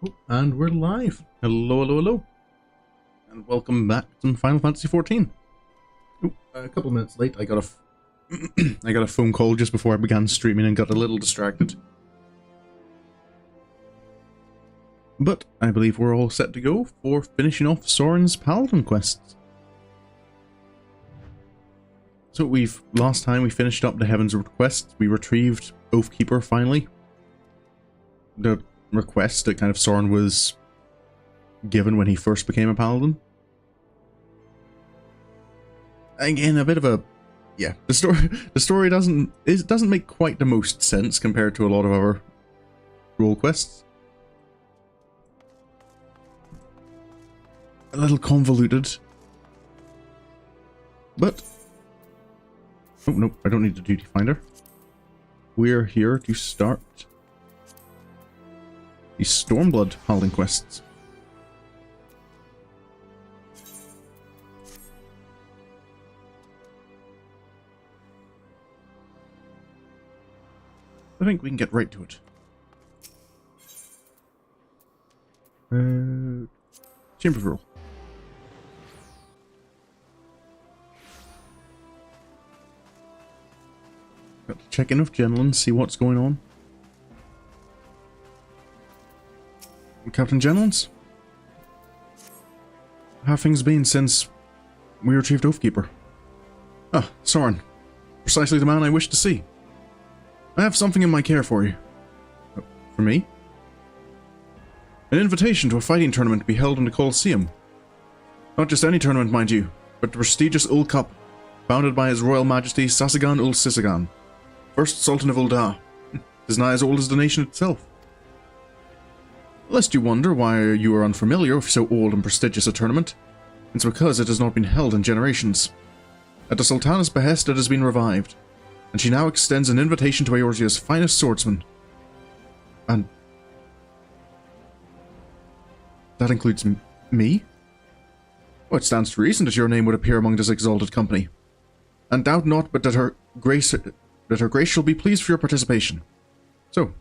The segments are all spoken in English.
Oh, and we're live. Hello, hello, hello. And welcome back to Final Fantasy XIV. Oh, a couple minutes late. I got a I got a phone call just before I began streaming and got a little distracted. But I believe we're all set to go for finishing off Sorin's Paladin quests. So last time we finished up the Heaven's quest. We retrieved Oathkeeper finally. The request that kind of Sorin was given when he first became a paladin. Again, a bit of a the story doesn't make quite the most sense compared to a lot of other role quests. A little convoluted. But oh no, I don't need the duty finder. We're here to start the Stormblood Paladin quests. I think we can get right to it. Chamber of Rule. Got to check in with Jenlin, see what's going on. Captain Jenlins? How have things been since we retrieved Oathkeeper? Ah, Sorin. Precisely the man I wish to see. I have something in my care for you. For me? An invitation to a fighting tournament to be held in the Colosseum. Not just any tournament, mind you, but the prestigious Ul Cup, founded by His Royal Majesty Sasagan ul Sisagan, first Sultan of Ul'dah. It is nigh as old as the nation itself. Lest you wonder why you are unfamiliar with so old and prestigious a tournament, it's because it has not been held in generations. At the Sultana's behest it has been revived, and she now extends an invitation to Eorzea's finest swordsmen. And that includes me? Well, it stands to reason that your name would appear among this exalted company. And doubt not but that her grace shall be pleased for your participation. So,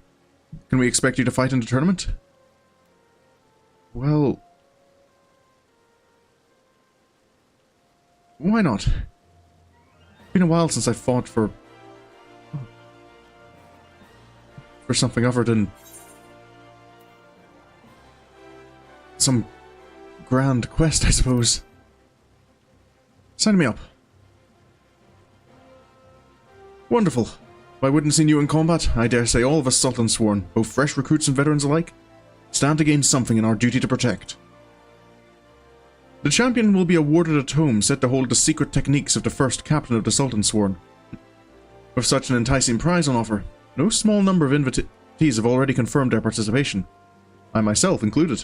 can we expect you to fight in the tournament? Well, why not? It's been a while since I fought for something other than some grand quest, I suppose. Sign me up. Wonderful. By witnessing you in combat, I dare say all of us Sultan Sworn, both fresh recruits and veterans alike, stand to gain something in our duty to protect. The champion will be awarded a tome set to hold the secret techniques of the first captain of the Sultan Sworn. With such an enticing prize on offer, no small number of invitees have already confirmed their participation, I myself included.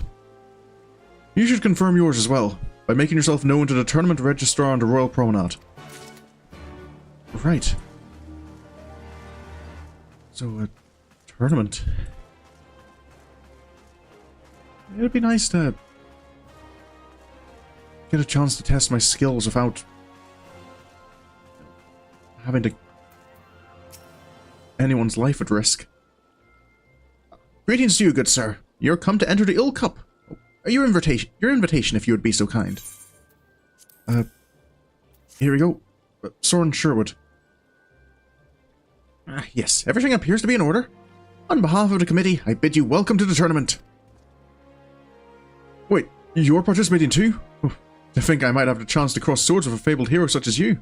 You should confirm yours as well, by making yourself known to the tournament registrar on the Royal Promenade. Right. So, a tournament. It'd be nice to get a chance to test my skills without having to anyone's life at risk. Greetings to you, good sir. You're come to enter the Ul Cup. Your invitation, if you would be so kind. Here we go. Sorin Sherwood. Yes, everything appears to be in order. On behalf of the committee, I bid you welcome to the tournament. Wait, you're participating too? To think I might have the chance to cross swords with a fabled hero such as you.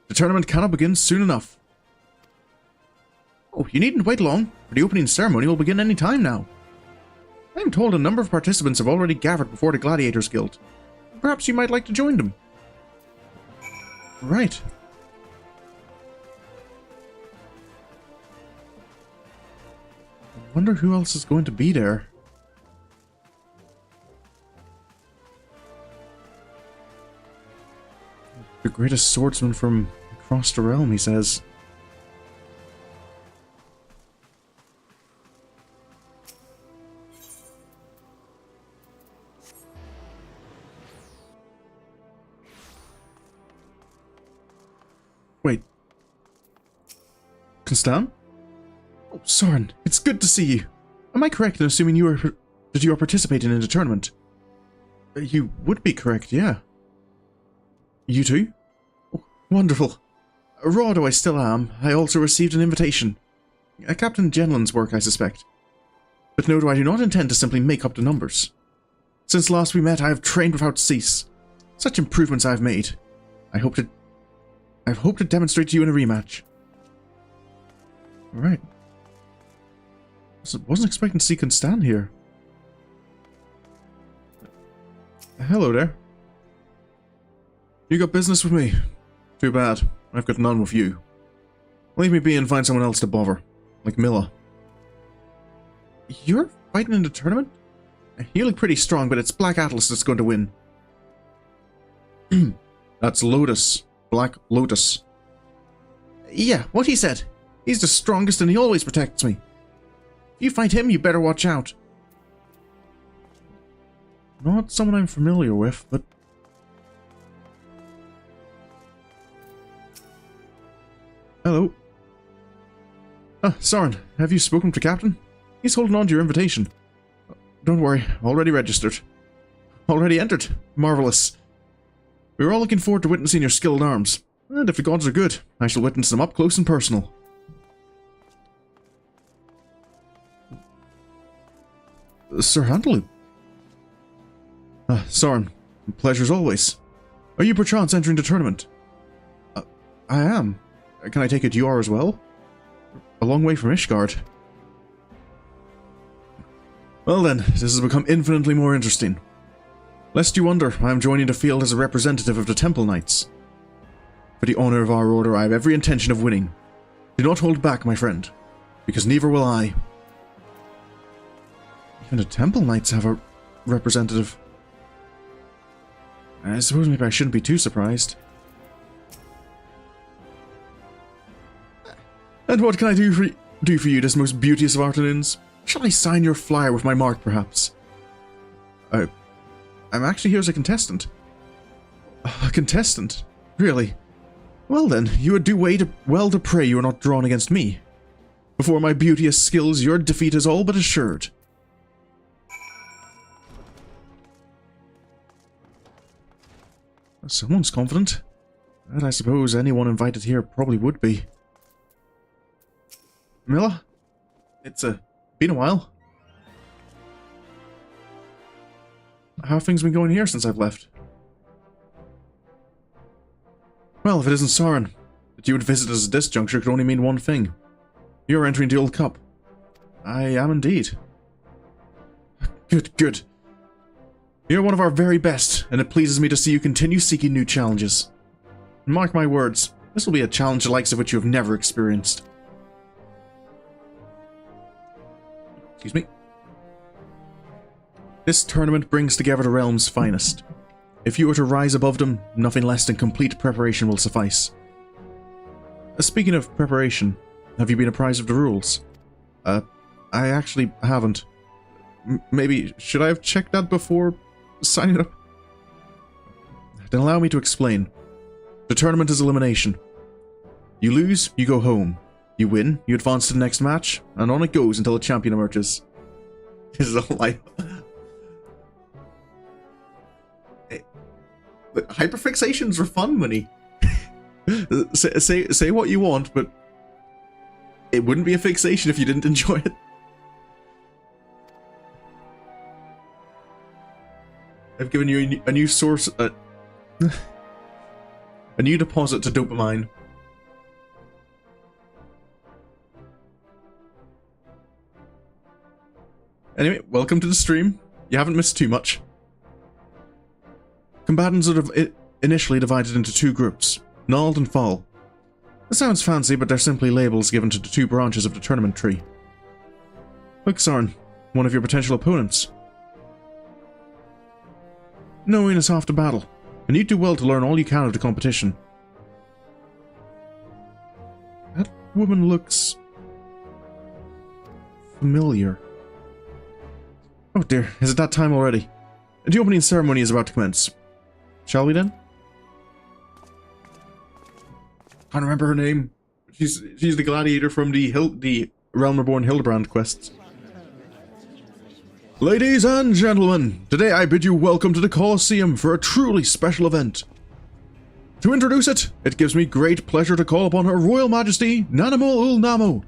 The tournament cannot begin soon enough. Oh, you needn't wait long, for the opening ceremony will begin any time now. I am told a number of participants have already gathered before the Gladiators Guild. Perhaps you might like to join them. Right. I wonder who else is going to be there. The greatest swordsman from across the realm, he says. Wait. Constan? Oh, Sorin, it's good to see you. Am I correct in assuming you are that you are participating in the tournament. You would be correct, yeah. You too? Oh, wonderful. Raw though I still am, I also received an invitation. Captain Genlin's work, I suspect. But no, I do not intend to simply make up the numbers. Since last we met, I have trained without cease. Such improvements I have made. I hope to demonstrate to you in a rematch. Alright. Wasn't expecting to see Constant here. Hello there. You got business with me? Too bad. I've got none with you. Leave me be and find someone else to bother. Like Milla. You're fighting in the tournament? You look pretty strong, but it's Black Atlas that's going to win. That's Lotus. Black Lotus. Yeah, what he said. He's the strongest and he always protects me. If you fight him, you better watch out. Not someone I'm familiar with, but... Hello. Ah, Sorin, have you spoken to Captain? He's holding on to your invitation. Don't worry, already registered. Already entered. Marvelous. We're all looking forward to witnessing your skilled arms. And if the gods are good, I shall witness them up close and personal. Sir Handaloop. Sorin, pleasure as always. Are you perchance entering the tournament? I am. Can I take it you are as well? A long way from Ishgard. Well then, this has become infinitely more interesting. Lest you wonder, I am joining the field as a representative of the Temple Knights. For the honor of our order, I have every intention of winning. Do not hold back, my friend, because neither will I. Even the Temple Knights have a representative. I suppose maybe I shouldn't be too surprised. And what can I do for you, this most beauteous of afternoons? Shall I sign your flyer with my mark, perhaps? I'm actually here as a contestant. A contestant? Really? Well then, you would do well to pray you are not drawn against me. Before my beauteous skills, your defeat is all but assured. Someone's confident. And I suppose anyone invited here probably would be. Milla? It's been a while. How have things been going here since I've left? Well, if it isn't Sorin, that you would visit us at this juncture could only mean one thing. You're entering the Old Cup. I am indeed. Good, good. You're one of our very best, and it pleases me to see you continue seeking new challenges. Mark my words, this will be a challenge the likes of which you have never experienced. Excuse me. This tournament brings together the realm's finest. If you were to rise above them, nothing less than complete preparation will suffice. Speaking of preparation, have you been apprised of the rules? I actually haven't. Maybe, should I have checked that before signing up? Then allow me to explain. The tournament is elimination. You lose, you go home. You win, you advance to the next match, and on it goes until a champion emerges. This is all I... Hyperfixations are fun, money. say what you want, but it wouldn't be a fixation if you didn't enjoy it. I've given you a new source, a new deposit to dopamine. Anyway, welcome to the stream. You haven't missed too much. Combatants are initially divided into two groups, Nald and Fall. It sounds fancy, but they're simply labels given to the two branches of the tournament tree. Look, Sorin, one of your potential opponents. Knowing is half the battle, and you do well to learn all you can of the competition. That woman looks... familiar. Oh dear, is it that time already? The opening ceremony is about to commence. Shall we then? Can't remember her name. She's the gladiator from the Realm Reborn Hildebrand quests. Ladies and gentlemen, today I bid you welcome to the Colosseum for a truly special event. To introduce it, it gives me great pleasure to call upon Her Royal Majesty, Nanamo Ul Namo.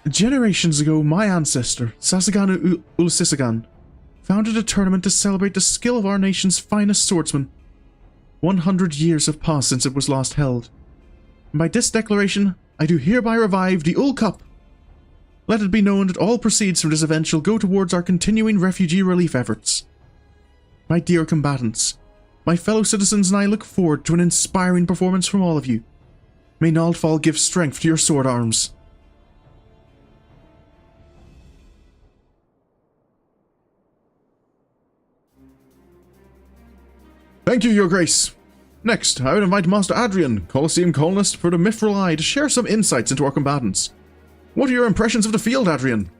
Generations ago, my ancestor, Sasagan Ul Sisagan, founded a tournament to celebrate the skill of our nation's finest swordsmen. 100 years have passed since it was last held. And by this declaration, I do hereby revive the Ul Cup. Let it be known that all proceeds from this event shall go towards our continuing refugee relief efforts. My dear combatants, my fellow citizens and I look forward to an inspiring performance from all of you. May Naldfall give strength to your sword arms. Thank you, Your Grace. Next, I would invite Master Adrian, Colosseum colonist for the Mithril Eye, to share some insights into our combatants. What are your impressions of the field, Adrian?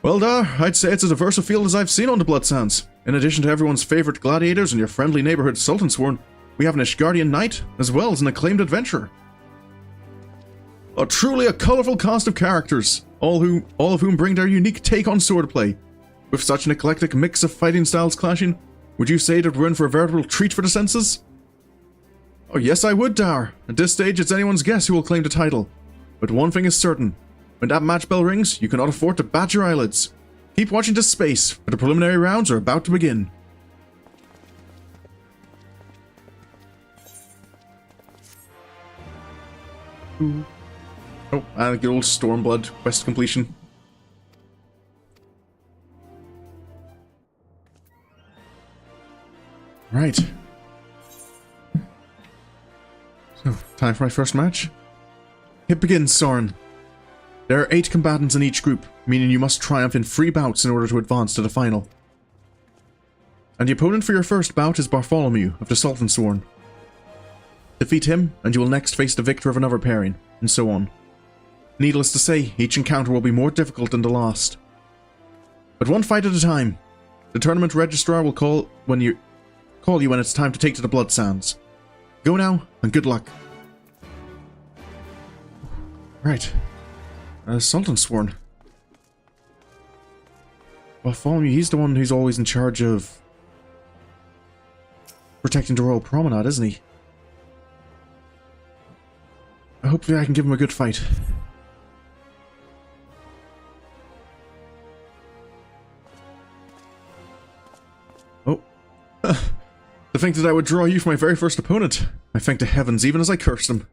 Well, Dar, I'd say it's as diverse a field as I've seen on the Bloodsands. In addition to everyone's favourite gladiators and your friendly neighbourhood Sultansworn, we have an Ishgardian knight, as well as an acclaimed adventurer. Truly a colourful cast of characters, all of whom bring their unique take on swordplay. With such an eclectic mix of fighting styles clashing, would you say that we're in for a veritable treat for the senses? Oh yes, I would, Dar. At this stage, it's anyone's guess who will claim the title. But one thing is certain. When that match bell rings, you cannot afford to bat your eyelids. Keep watching this space, for the preliminary rounds are about to begin. Ooh. Oh, and good old Stormblood quest completion. Right. So, time for my first match. It begins, Sorin. There are 8 combatants in each group, meaning you must triumph in 3 bouts in order to advance to the final. And the opponent for your first bout is Bartholomew of the Sultansworn. Defeat him, and you will next face the victor of another pairing, and so on. Needless to say, each encounter will be more difficult than the last. But one fight at a time. The tournament registrar will call you when it's time to take to the Bloodsands. Go now, and good luck. Right. Sultansworn. Bartholomew, he's the one who's always in charge of protecting the Royal Promenade, isn't he? Hopefully I can give him a good fight. Oh. To think that I would draw you for my very first opponent. I thank the heavens even as I curse them.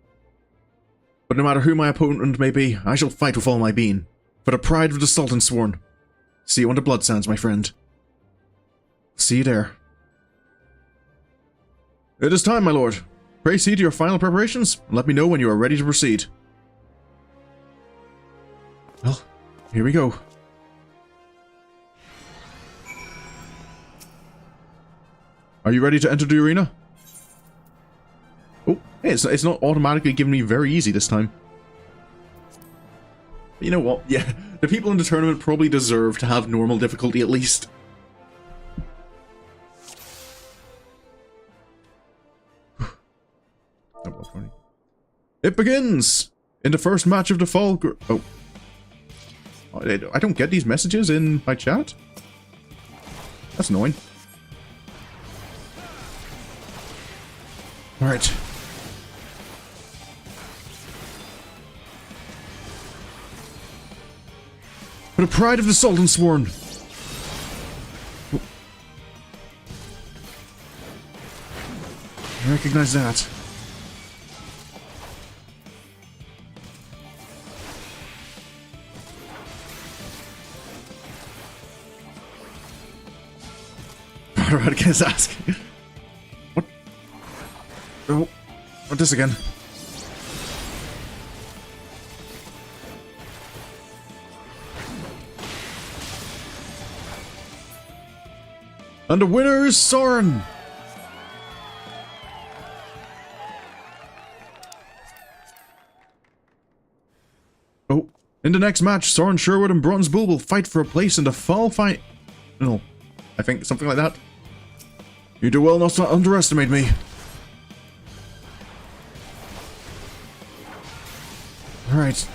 But no matter who my opponent may be, I shall fight with all my being. For the pride of the Sultansworn. See you on the Bloodsands, my friend. See you there. It is time, my lord. Pray see to your final preparations, and let me know when you are ready to proceed. Well, here we go. Are you ready to enter the arena? Oh, hey, it's not automatically giving me very easy this time. But you know what? Yeah, the people in the tournament probably deserve to have normal difficulty at least. It begins! In the first match of the fall Oh. I don't get these messages in my chat? That's annoying. Alright. For the pride of the Sultansworn! I recognize that. Rodriguez asking. What? Oh, not this again. And the winner is Sorin! Oh, in the next match, Sorin Sherwood and Bronze Bull will fight for a place in the fall final. I think, something like that. You do well not to underestimate me. Alright.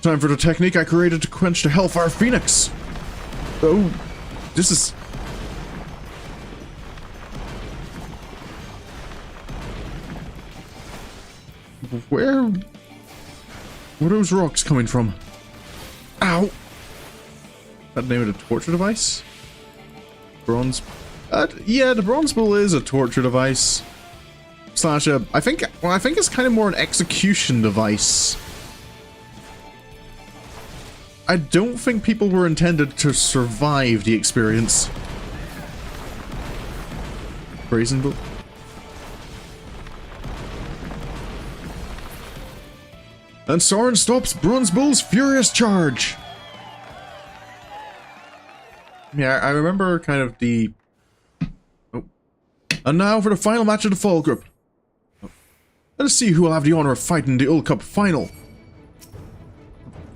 Time for the technique I created to quench the Hellfire Phoenix. Oh, this is... Where are those rocks coming from? Ow! That the name of the torture device? Bronze... yeah, the bronze bull is a torture device. Slash a... I think it's kind of more an execution device. I don't think people were intended to survive the experience. Brazen bull. And Sorin stops Bronze Bull's furious charge. Yeah, I remember kind of the... Oh. And now for the final match of the fall group. Let us see who will have the honor of fighting the Uld Cup final.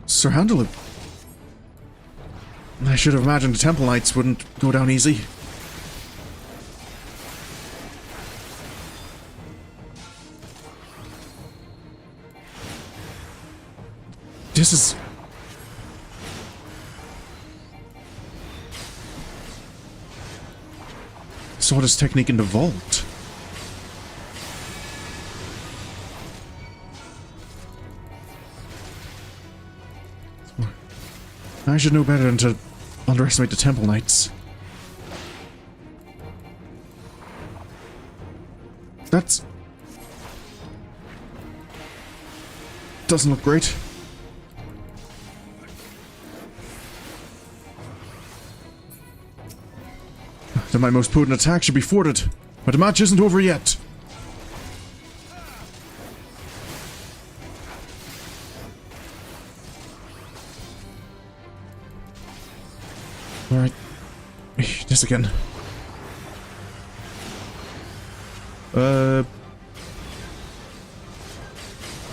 Sir Handaloop. I should have imagined the Temple Knights wouldn't go down easy. This is... Saw this technique in the vault. I should know better than to underestimate the Temple Knights. That's... doesn't look great. Then my most potent attack should be thwarted, but the match isn't over yet. Alright. This again.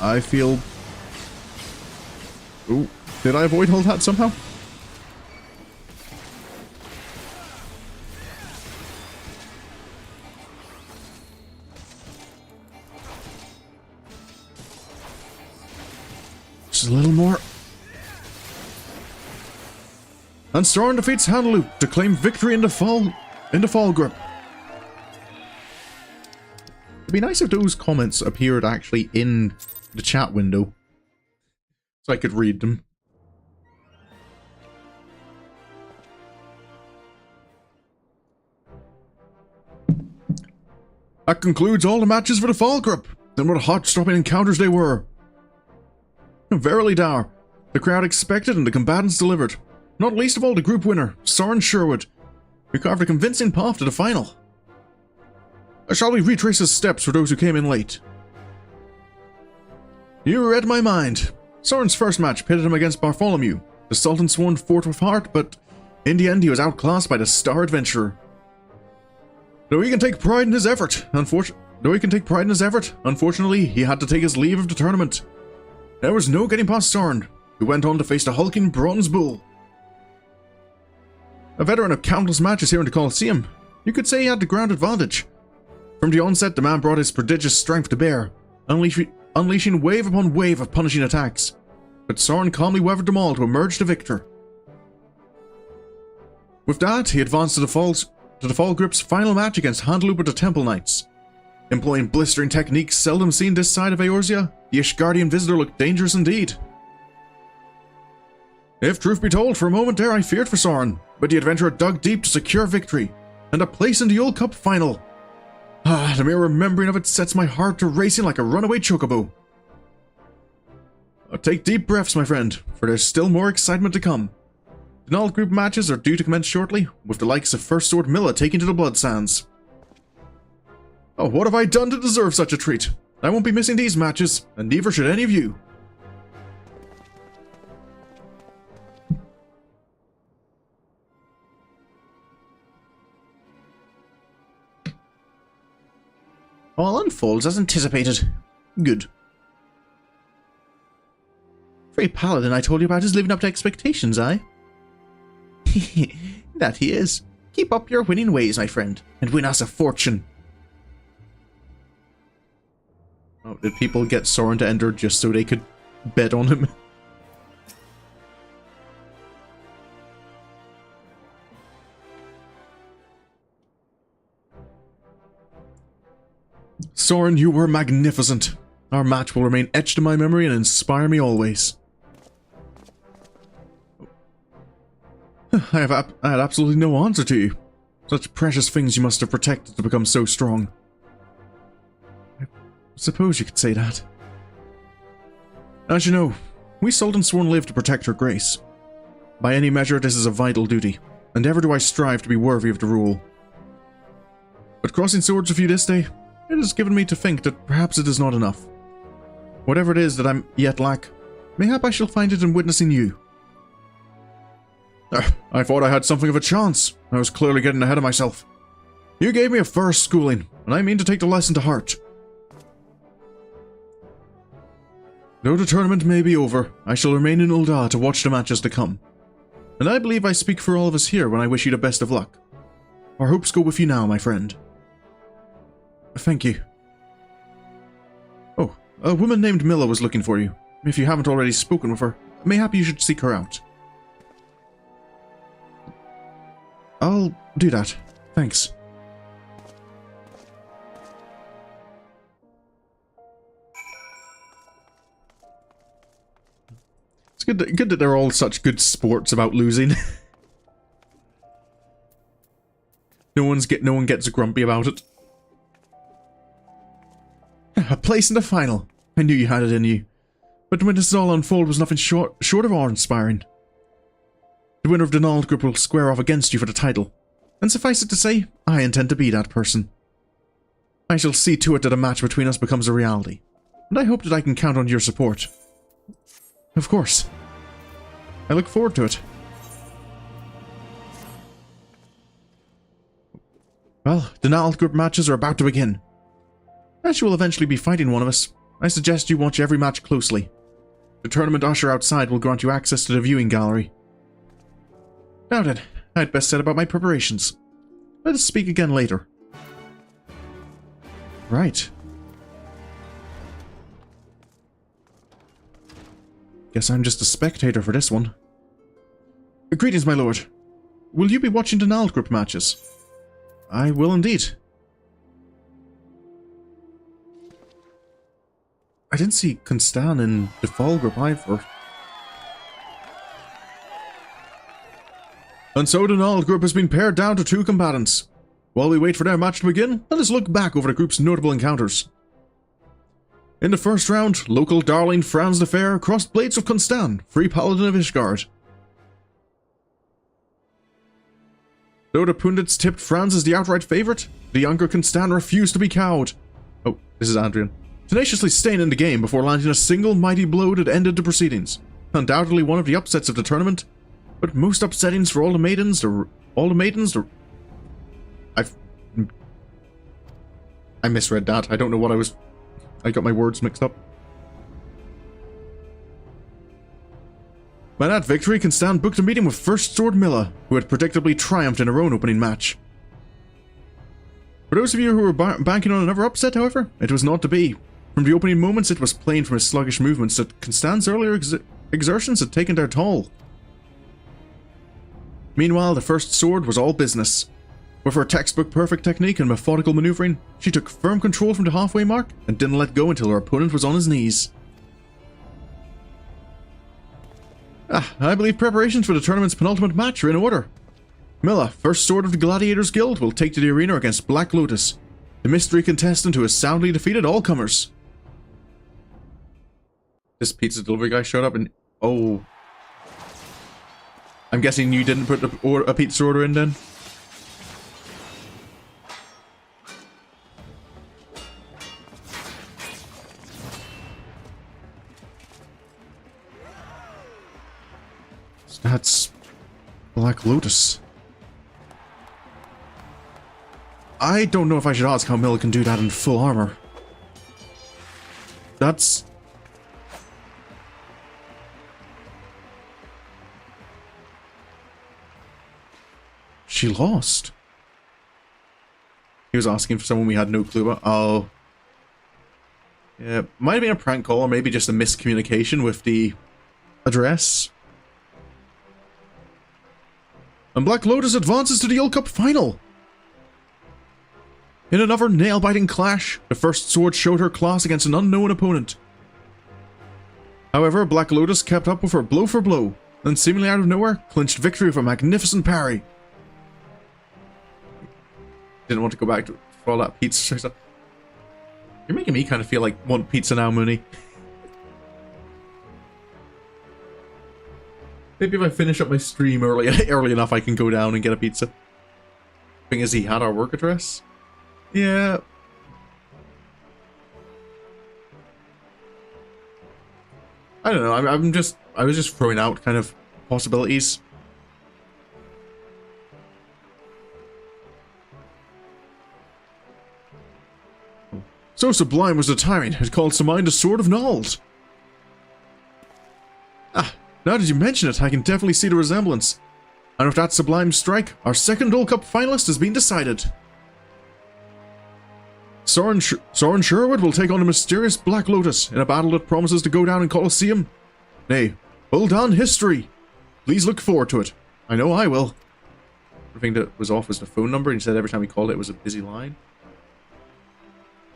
I feel... Ooh, did I avoid all that somehow? Just a little more. And Sorin defeats Handaloop to claim victory in the fall group. It'd be nice if those comments appeared actually in the chat window, so I could read them. That concludes all the matches for the fall group. And what heart-stopping encounters they were. Verily, Dower, the crowd expected and the combatants delivered. Not least of all the group winner, Sorin Sherwood, who carved a convincing path to the final. Shall we retrace his steps for those who came in late? You read my mind. Sorin's first match pitted him against Bartholomew. The Sultan Sworn fought with heart, but in the end he was outclassed by the Star Adventurer. Though he can take pride in his effort, unfortunately he had to take his leave of the tournament. There was no getting past Sorin, who went on to face the hulking Bronze Bull. A veteran of countless matches here in the Colosseum, you could say he had the ground advantage. From the onset, the man brought his prodigious strength to bear, unleashing wave upon wave of punishing attacks. But Sorin calmly weathered them all to emerge the victor. With that, he advanced to the fall group's final match against Handaloop of the Temple Knights. Employing blistering techniques seldom seen this side of Eorzea, the Ishgardian visitor looked dangerous indeed. If truth be told, for a moment there I feared for Sorin, but the adventurer dug deep to secure victory, and a place in the Uld Cup final. The mere remembering of it sets my heart to racing like a runaway chocobo. Take deep breaths, my friend, for there's still more excitement to come. The Null group matches are due to commence shortly, with the likes of First Sword Milla taking to the Blood Sands. Oh, what have I done to deserve such a treat? I won't be missing these matches, and neither should any of you. All unfolds as anticipated. Good. Free Paladin I told you about is living up to expectations, eh? That he is. Keep up your winning ways, my friend, and win us a fortune. Oh, did people get Sorin to enter just so they could bet on him? Sorin, you were magnificent. Our match will remain etched in my memory and inspire me always. I had absolutely no answer to you. Such precious things you must have protected to become so strong. I suppose you could say that. As you know, we Sultan Sworn live to protect her grace. By any measure, this is a vital duty, and ever do I strive to be worthy of the rule. But crossing swords with you this day, it has given me to think that perhaps it is not enough. Whatever it is that I yet lack, mayhap I shall find it in witnessing you. I thought I had something of a chance. I was clearly getting ahead of myself. You gave me a first schooling, and I mean to take the lesson to heart. Though the tournament may be over, I shall remain in Ul'dah to watch the matches to come. And I believe I speak for all of us here when I wish you the best of luck. Our hopes go with you now, my friend. Thank you. Oh, a woman named Milla was looking for you. If you haven't already spoken with her, mayhap you should seek her out. I'll do that. Thanks. It's good that they're all such good sports about losing. No one gets grumpy about it. A place in the final. I knew you had it in you. But when this all unfolded was nothing short of awe-inspiring. The winner of the Nald group will square off against you for the title. And suffice it to say, I intend to be that person. I shall see to it that a match between us becomes a reality. And I hope that I can count on your support. Of course. I look forward to it. Well, the Nald group matches are about to begin. As you will eventually be fighting one of us, I suggest you watch every match closely. The tournament usher outside will grant you access to the viewing gallery. Now then, I'd best set about my preparations. Let us speak again later. Right. Guess I'm just a spectator for this one. Greetings, my lord. Will you be watching the Nald group matches? I will indeed. I didn't see Constan in the Fall group either. And so the Nald group has been pared down to 2 combatants. While we wait for their match to begin, let us look back over the group's notable encounters. In the first round, local darling Franz the Fair crossed blades with Constan, Free Paladin of Ishgard. Though the pundits tipped Franz as the outright favourite, the younger Constan refused to be cowed. Oh, this is Adrian. Tenaciously staying in the game before landing a single mighty blow that ended the proceedings. Undoubtedly one of the upsets of the tournament, but most upsettings for all the maidens. I misread that. I don't know what I got my words mixed up. By that victory, Constan booked a meeting with First Sword Milla, who had predictably triumphed in her own opening match. For those of you who were banking on another upset, however, it was not to be. From the opening moments, it was plain from his sluggish movements that Constan's earlier exertions had taken their toll. Meanwhile, the First Sword was all business. With her textbook perfect technique and methodical maneuvering, she took firm control from the halfway mark and didn't let go until her opponent was on his knees. I believe preparations for the tournament's penultimate match are in order. Milla, First Sword of the Gladiators Guild, will take to the arena against Black Lotus, the mystery contestant who has soundly defeated all comers. This pizza delivery guy showed up and... oh... I'm guessing you didn't put a pizza order in then? That's Black Lotus. I don't know if I should ask how Milla can do that in full armor. she lost? He was asking for someone we had no clue about. Oh. Yeah, might have been a prank call, or maybe just a miscommunication with the address. And Black Lotus advances to the World Cup final! In another nail-biting clash, the first sword showed her class against an unknown opponent. However, Black Lotus kept up with her blow for blow, and seemingly out of nowhere, clinched victory with a magnificent parry. Didn't want to go back to all that pizza. You're making me kind of feel like want pizza now, Mooney. Maybe if I finish up my stream early enough, I can go down and get a pizza. Thing is, he had our work address. Yeah. I don't know. I was just throwing out kind of possibilities. So sublime was the timing, it called to mind a sword of Nald. Ah, now that you mention it, I can definitely see the resemblance. And with that sublime strike, our second World Cup finalist has been decided. Sorin Sherwood will take on the mysterious Black Lotus in a battle that promises to go down in Colosseum. Nay, hold on history. Please look forward to it. I know I will. The thing that was off was the phone number, and he said every time he called it was a busy line.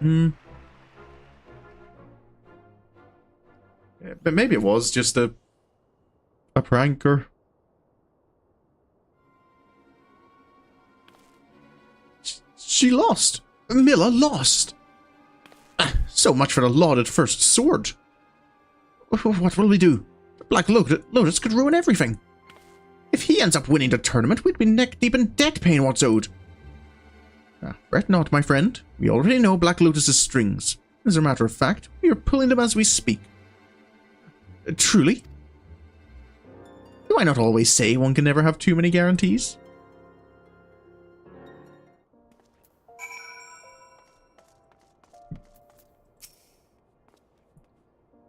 Yeah, but maybe it was just a pranker. She lost. Milla lost. So much for the lauded first sword. What will we do? The Black Lotus could ruin everything. If he ends up winning the tournament, we'd be neck deep in debt paying what's owed. Fret not, my friend. We already know Black Lotus's strings. As a matter of fact, we are pulling them as we speak. Truly? Do I not always say one can never have too many guarantees?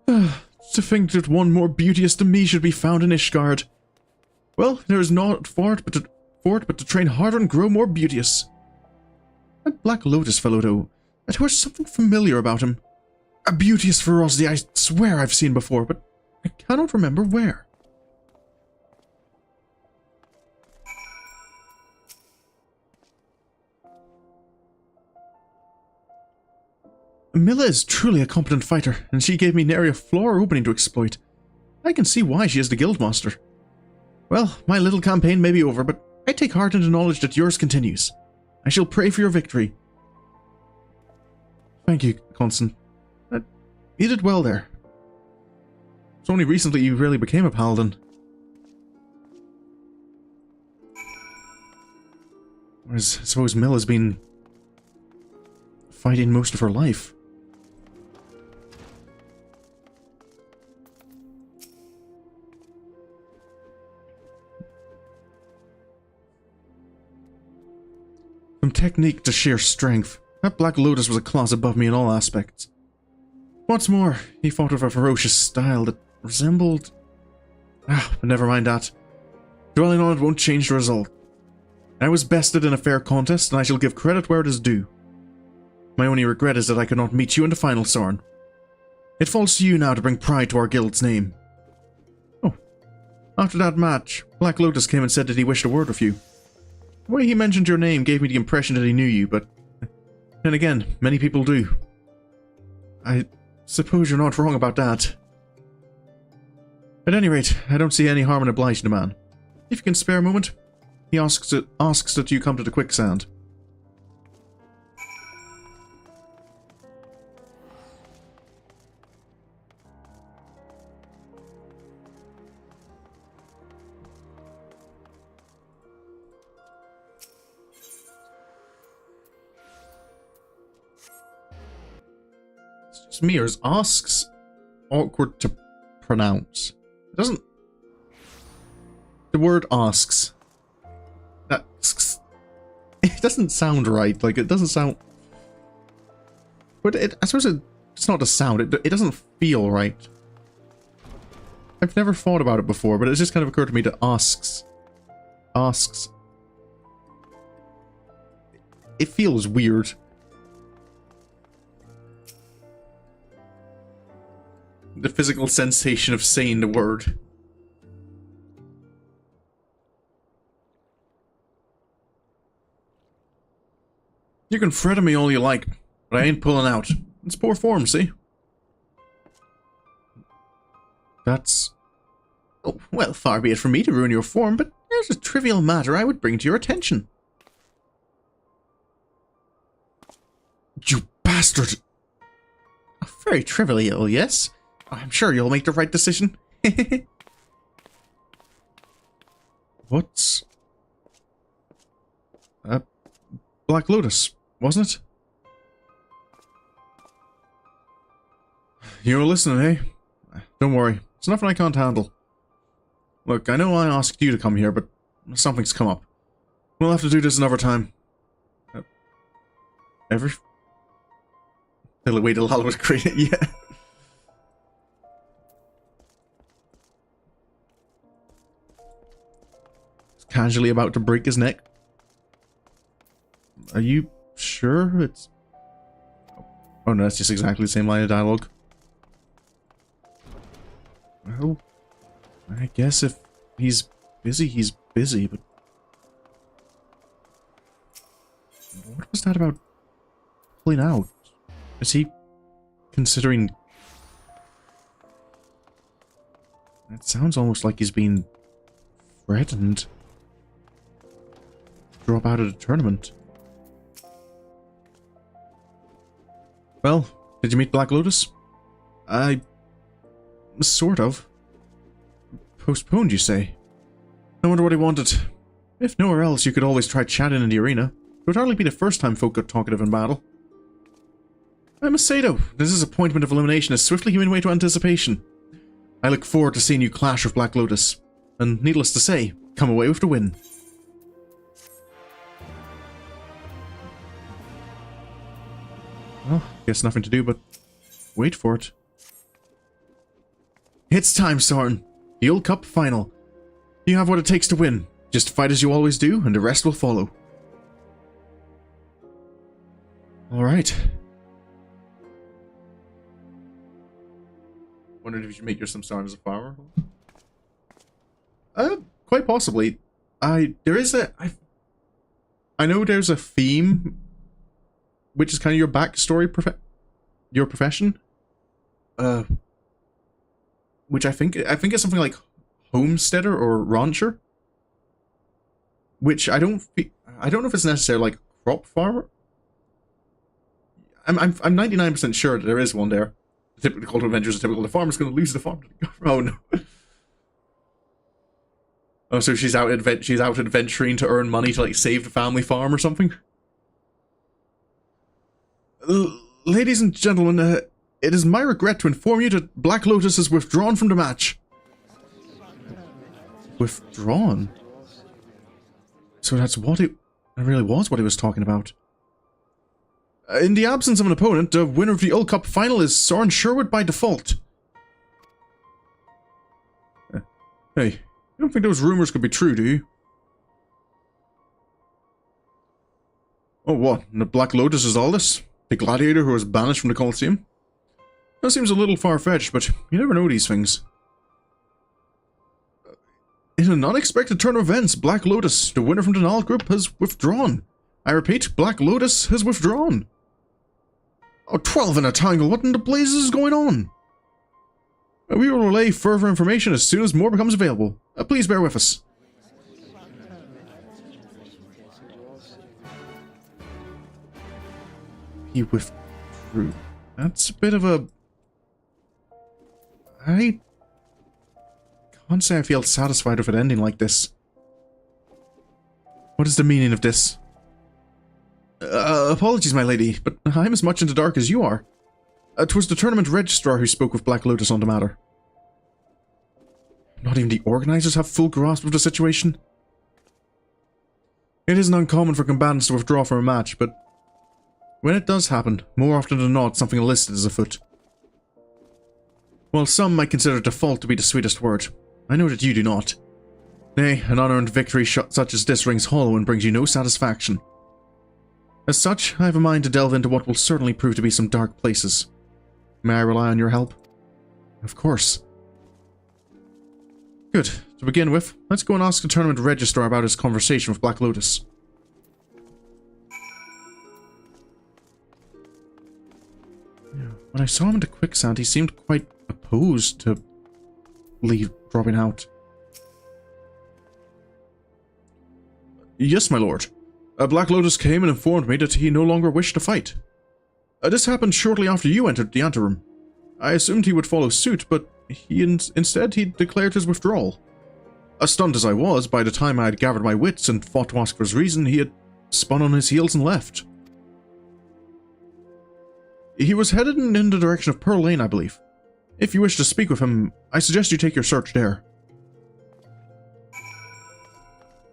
To think that one more beauteous than me should be found in Ishgard. Well, there is naught for it but to train harder and grow more beauteous. That Black Lotus fellow, though, there was something familiar about him. A beauteous ferocity I swear I've seen before, but I cannot remember where. Milla is truly a competent fighter, and she gave me nary a floor opening to exploit. I can see why she is the guildmaster. Well, my little campaign may be over, but I take heart in the knowledge that yours continues. I shall pray for your victory. Thank you, Constant. You did well there. It's only recently you really became a paladin. Whereas, I suppose Milla's been fighting most of her life. From technique to sheer strength, that Black Lotus was a class above me in all aspects. What's more, he fought with a ferocious style that resembled... but never mind that. Dwelling on it won't change the result. I was bested in a fair contest, and I shall give credit where it is due. My only regret is that I could not meet you in the final, Sorin. It falls to you now to bring pride to our guild's name. Oh, after that match, Black Lotus came and said that he wished a word with you. The way he mentioned your name gave me the impression that he knew you, but then again, many people do. I suppose you're not wrong about that. At any rate, I don't see any harm in obliging the man. If you can spare a moment, he asks that you come to the quicksand. Smears asks awkward to pronounce. It doesn't. The word asks. It doesn't sound right. Like, it doesn't sound. But I suppose it's not a sound. It doesn't feel right. I've never thought about it before, but it's just kind of occurred to me that asks. Asks. it feels weird. The physical sensation of saying the word. You can fret at me all you like, but I ain't pulling out. It's poor form, see? That's... Oh, well, far be it from me to ruin your form, but there's a trivial matter I would bring to your attention. You bastard! Very trivial, yes? I'm sure you'll make the right decision. What's... Black Lotus, wasn't it? You were listening, eh? Don't worry, it's nothing I can't handle. Look, I know I asked you to come here, but something's come up. We'll have to do this another time. The way the lol was created, yeah. Casually about to break his neck. Are you sure it's... Oh no, that's just exactly the same line of dialogue. Well, I guess if he's busy, but... What was that about pulling out? Is he considering... It sounds almost like he's been threatened to drop out of the tournament. Well, did you meet Black Lotus? Sort of. Postponed, you say? I wonder what he wanted. If nowhere else, you could always try chatting in the arena. It would hardly be the first time folk got talkative in battle. I must say though, this disappointment of elimination is swiftly giving way to anticipation. I look forward to seeing you clash with Black Lotus. And needless to say, come away with the win. Well, guess nothing to do but wait for it. It's time, Sorin. The Old Cup final. You have what it takes to win. Just fight as you always do, and the rest will follow. Alright. Wondered if you should make yourself Sorin as a farmer. Quite possibly. I know there's a theme, which is kind of your backstory, your profession. Which I think is something like homesteader or rancher. Which I don't know if it's necessarily like crop farmer. I'm 99% sure that there is one there. The typical call to adventures is typical. The farmer's going to lose the farm. Oh no. Oh, so she's out adventuring to earn money to like save the family farm or something. Ladies and gentlemen, it is my regret to inform you that Black Lotus is withdrawn from the match. Withdrawn? So that's what it really was what he was talking about. In the absence of an opponent, the winner of the Old Cup final is Sorin Sherwood by default. Hey, you don't think those rumors could be true, do you? Oh, what? The Black Lotus is all this? The gladiator who was banished from the Colosseum? That seems a little far-fetched, but you never know these things. In an unexpected turn of events, Black Lotus, the winner from the Nile group, has withdrawn. I repeat, Black Lotus has withdrawn. Oh, 12 in a tangle, what in the blazes is going on? We will relay further information as soon as more becomes available. Please bear with us. He withdrew. That's a bit of a... I can't say I feel satisfied with it ending like this. What is the meaning of this? Apologies, my lady, but I'm as much in the dark as you are. 'Twas the tournament registrar who spoke with Black Lotus on the matter. Not even the organizers have full grasp of the situation. It isn't uncommon for combatants to withdraw from a match, but when it does happen, more often than not, something illicit is afoot. While some might consider default to be the sweetest word, I know that you do not. Nay, an unearned victory such as this rings hollow and brings you no satisfaction. As such, I have a mind to delve into what will certainly prove to be some dark places. May I rely on your help? Of course. Good. To begin with, let's go and ask the tournament registrar about his conversation with Black Lotus. When I saw him into quicksand, he seemed quite opposed to dropping out. Yes, my lord. Black Lotus came and informed me that he no longer wished to fight. This happened shortly after you entered the anteroom. I assumed he would follow suit, but instead he declared his withdrawal. Stunned as I was, by the time I had gathered my wits and fought to ask for his reason, he had spun on his heels and left. He was headed in the direction of Pearl Lane, I believe. If you wish to speak with him, I suggest you take your search there.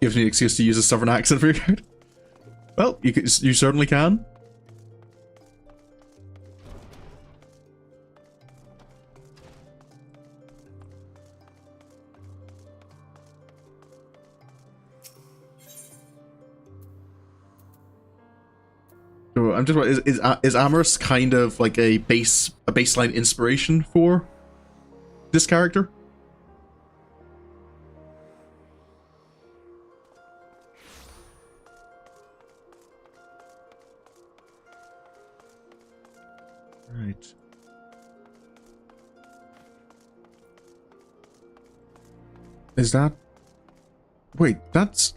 Gives me an excuse to use a southern accent for your card. Well, you certainly can. So I'm just is Amorous kind of like a baseline inspiration for this character? Right. Is that... Wait, that's...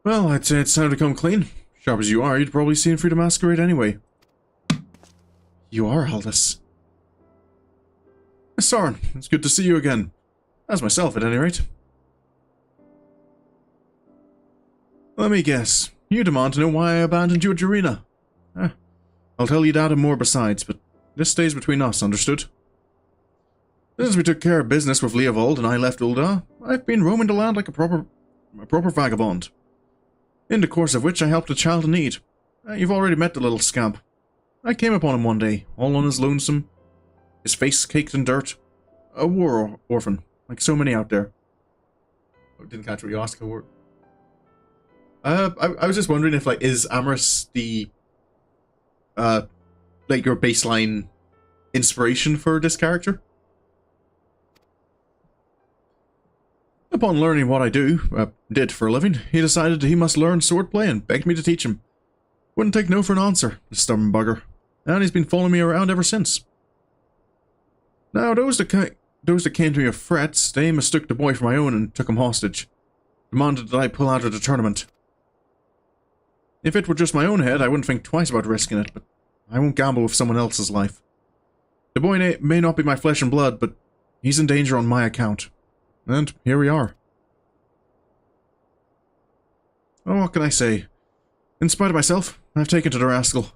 Well, I'd say it's time to come clean. Sharp as you are, you'd probably see him free to masquerade anyway. You are Aldous. Sorin, it's good to see you again. As myself, at any rate. Let me guess. You demand to know why I abandoned you at Jurina. I'll tell you that and more besides, but this stays between us, understood? Since we took care of business with Leovold and I left Ul'dah, I've been roaming the land like a proper vagabond. In the course of which I helped a child in need. You've already met the little scamp. I came upon him one day, all on his lonesome, his face caked in dirt. A war orphan, like so many out there. I didn't catch what you asked for. I was just wondering if, like, is Amorous the, like, your baseline inspiration for this character? Upon learning what I did for a living, he decided he must learn swordplay and begged me to teach him. Wouldn't take no for an answer, the stubborn bugger. And he's been following me around ever since. Now, those that came to me with threats, they mistook the boy for my own and took him hostage. Demanded that I pull out of the tournament. If it were just my own head, I wouldn't think twice about risking it, but I won't gamble with someone else's life. The boy may not be my flesh and blood, but he's in danger on my account. And here we are. Oh, what can I say? In spite of myself, I've taken to the rascal.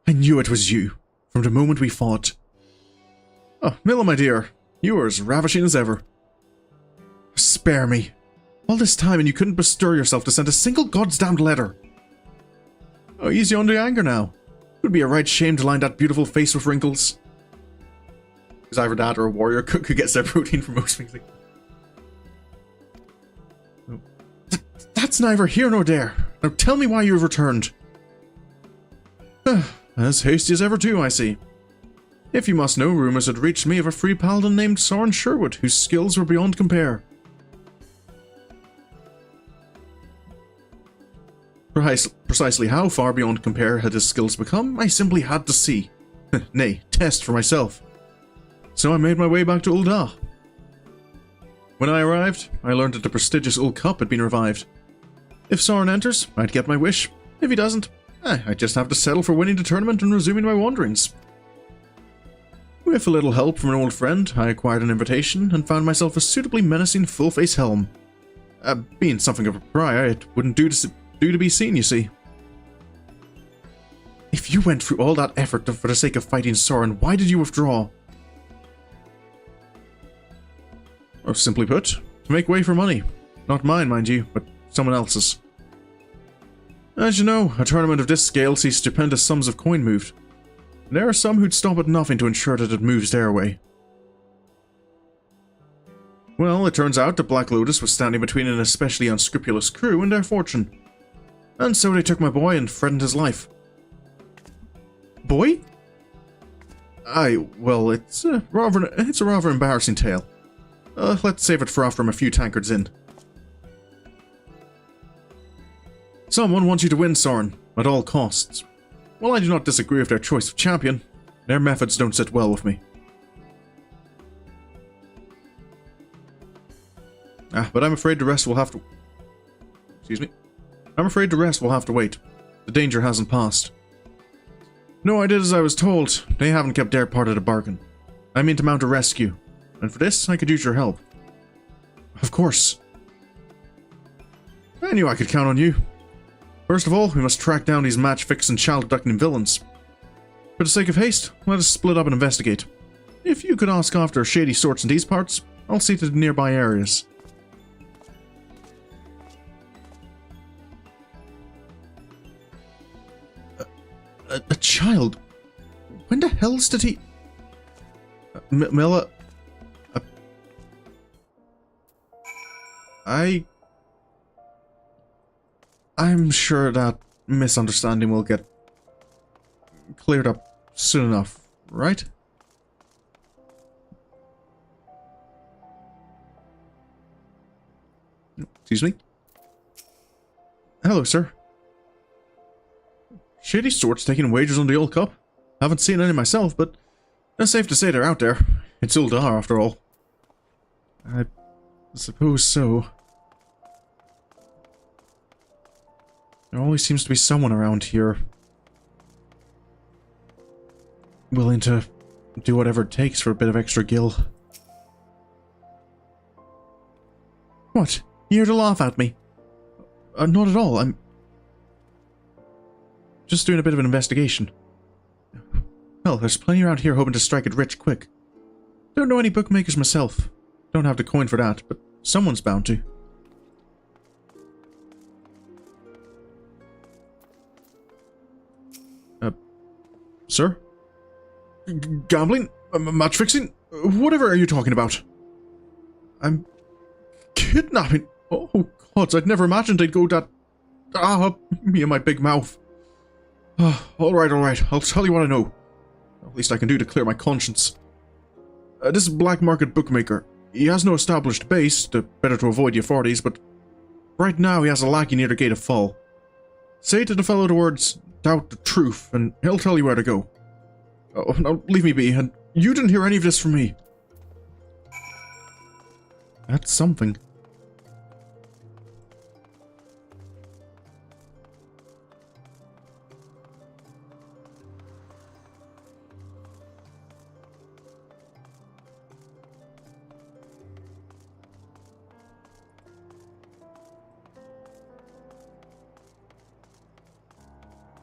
I knew it was you, from the moment we fought. Oh, Milla, my dear, you are as ravishing as ever. Spare me. All this time and you couldn't bestir yourself to send a single goddamned letter. Oh, easy on the anger now. It would be a right shame to line that beautiful face with wrinkles. Because either that or a warrior cook who gets their protein from most things. Oh. That's neither here nor there. Now tell me why you have returned. As hasty as ever too, I see. If you must know, rumors had reached me of a free paladin named Sorin Sherwood, whose skills were beyond compare. Precisely how far beyond compare had his skills become, I simply had to see. Nay, test for myself. So I made my way back to Ul'dah. When I arrived, I learned that the prestigious Ul Cup had been revived. If Sorin enters, I'd get my wish. If he doesn't, I'd just have to settle for winning the tournament and resuming my wanderings. With a little help from an old friend, I acquired an invitation and found myself a suitably menacing full-face helm. Being something of a pariah, it wouldn't do to be seen, you see. If you went through all that effort for the sake of fighting Sorin, why did you withdraw? Or simply put, to make way for money. Not mine, mind you, but someone else's. As you know, a tournament of this scale sees stupendous sums of coin moved. There are some who'd stop at nothing to ensure that it moves their way. Well, it turns out that Black Lotus was standing between an especially unscrupulous crew and their fortune. And so they took my boy and threatened his life. Boy? Well, it's a rather embarrassing tale. Let's save it for after I'm a few tankards in. Someone wants you to win, Sorin, at all costs. Well, I do not disagree with their choice of champion. Their methods don't sit well with me. But I'm afraid the rest will have to... Excuse me. I'm afraid the rest will have to wait. The danger hasn't passed. No, I did as I was told. They haven't kept their part of the bargain. I mean to mount a rescue. And for this, I could use your help. Of course. I knew I could count on you. First of all, we must track down these match-fixing, child-abducting villains. For the sake of haste, let us split up and investigate. If you could ask after shady sorts in these parts, I'll see to the nearby areas. A child? When the hells did he... Milla... I'm sure that misunderstanding will get cleared up soon enough, right? Excuse me? Hello, sir. Shady sorts taking wagers on the old cup. Haven't seen any myself, but it's safe to say they're out there. It's Uldar, after all. I suppose so. There always seems to be someone around here willing to do whatever it takes for a bit of extra gil. What? You here to laugh at me? Not at all. I'm just doing a bit of an investigation. Well, there's plenty around here hoping to strike it rich quick. Don't know any bookmakers myself. Don't have the coin for that, but someone's bound to. Sir? Gambling? Match fixing? Whatever are you talking about? I'm... kidnapping? Oh, gods, I'd never imagined they'd go that... me and my big mouth. Alright, I'll tell you what I know. At least I can do to clear my conscience. This black market bookmaker. He has no established base, the better to avoid the authorities, but... right now he has a lackey near the gate of Fall. Say to the fellow the words, doubt the truth, and he'll tell you where to go. Oh, now leave me be, and you didn't hear any of this from me. That's something.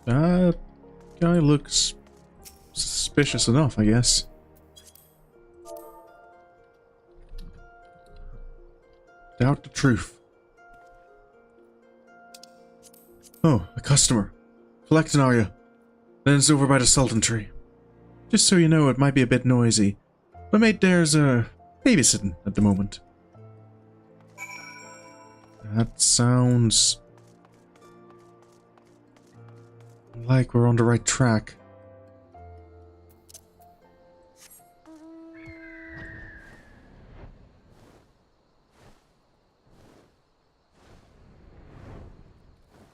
That guy looks suspicious enough, I guess. Doubt the truth. Oh, a customer. Collecting, are you? Then it's over by the Sultan tree. Just so you know, it might be a bit noisy. My mate there's babysitting at the moment. That sounds... like we're on the right track.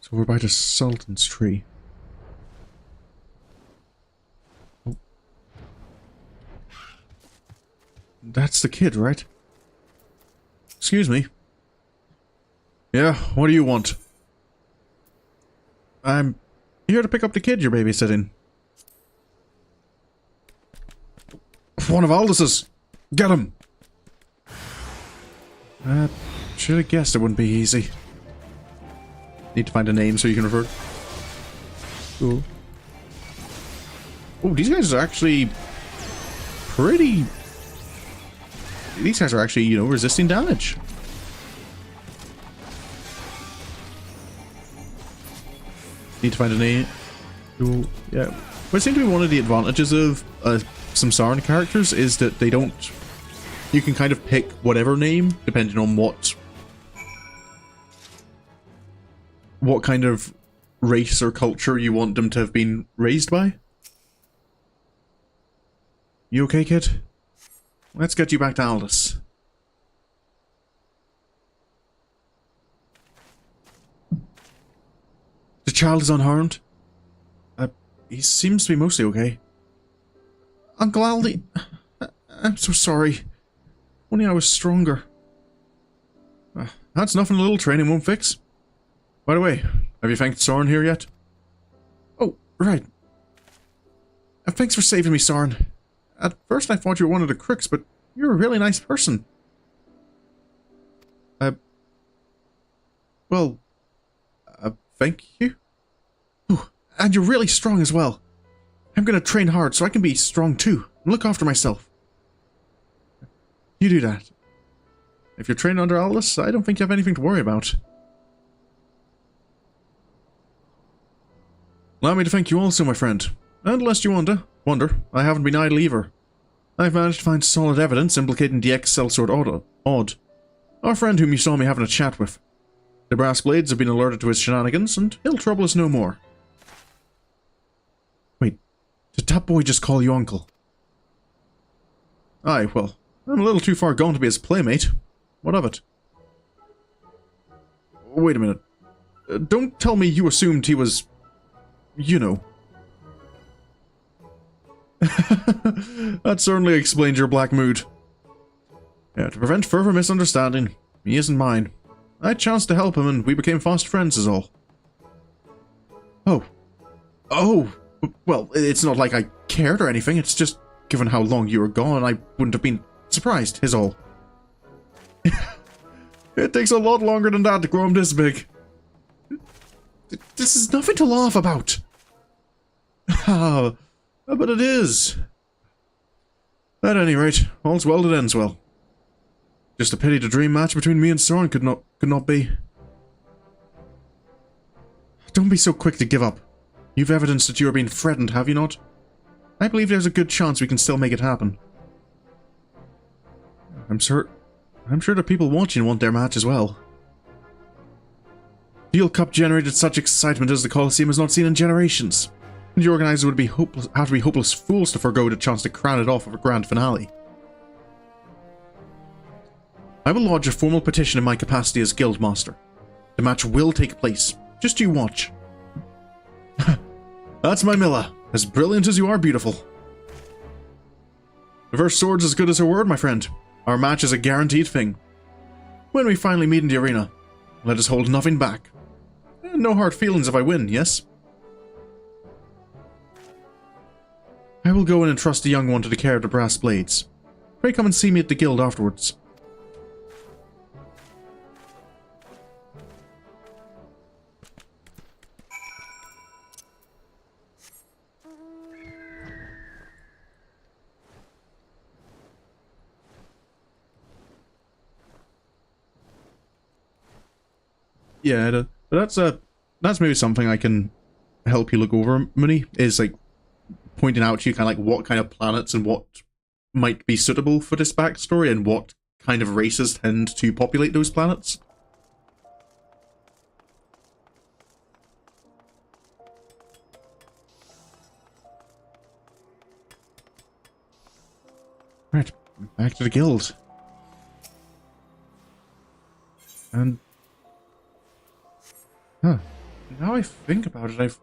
So we're by the Sultan's tree. Oh. That's the kid, right? Excuse me. Yeah, what do you want? I'm here to pick up the kid you're babysitting. One of Aldous'. Get him! Should have guessed it wouldn't be easy. Need to find a name so you can refer. Cool. Oh, these guys are actually pretty... these guys are actually, you know, resisting damage. Need to find a name. Yeah. What seems to be one of the advantages of some Sorin characters is that they don't... You can kind of pick whatever name, depending on what kind of race or culture you want them to have been raised by. You okay, kid? Let's get you back to Aldous. The child is unharmed. He seems to be mostly okay. Uncle Aldi, I'm so sorry. Only I was stronger. That's nothing a little training won't fix. By the way, have you thanked Sorin here yet? Oh, right. Thanks for saving me, Sorin. At first I thought you were one of the crooks, but you're a really nice person. Well, thank you. Oh, and you're really strong as well. I'm gonna train hard so I can be strong too, and look after myself. You do that. If you're trained under Aldous, I don't think you have anything to worry about. Allow me to thank you also, my friend. And lest you wonder, I haven't been idle either. I've managed to find solid evidence implicating the ex-sellsword Odd, our friend whom you saw me having a chat with. The brass blades have been alerted to his shenanigans, and he'll trouble us no more. Wait, did that boy just call you uncle? Aye, well, I'm a little too far gone to be his playmate. What of it? Wait a minute. Don't tell me you assumed he was... you know. That certainly explains your black mood. Yeah, to prevent further misunderstanding, he isn't mine. I chanced to help him and we became fast friends is all. Oh. Oh! Well, it's not like I cared or anything, it's just, given how long you were gone, I wouldn't have been surprised, is all. It takes a lot longer than that to grow him this big. This is nothing to laugh about. Ah, but it is. At any rate, all's well that ends well. Just a pity the dream match between me and Sorin could not be. Don't be so quick to give up. You've evidence that you are being threatened, have you not? I believe there's a good chance we can still make it happen. I'm sure the people watching want their match as well. The Yule Cup generated such excitement as the Colosseum has not seen in generations. And the organizers would have to be hopeless fools to forgo the chance to crown it off with a grand finale. I will lodge a formal petition in my capacity as Guildmaster. The match will take place. Just you watch. That's my Milla. As brilliant as you are beautiful. The first sword's as good as her word, my friend. Our match is a guaranteed thing. When we finally meet in the arena, let us hold nothing back. And no hard feelings if I win, yes? I will go and entrust the young one to the care of the brass blades. Pray come and see me at the guild afterwards. Yeah, but that's maybe something I can help you look over, Mooney, is like pointing out to you kind of like what kind of planets and what might be suitable for this backstory and what kind of races tend to populate those planets. Right, back to the guild. And now I think about it, I've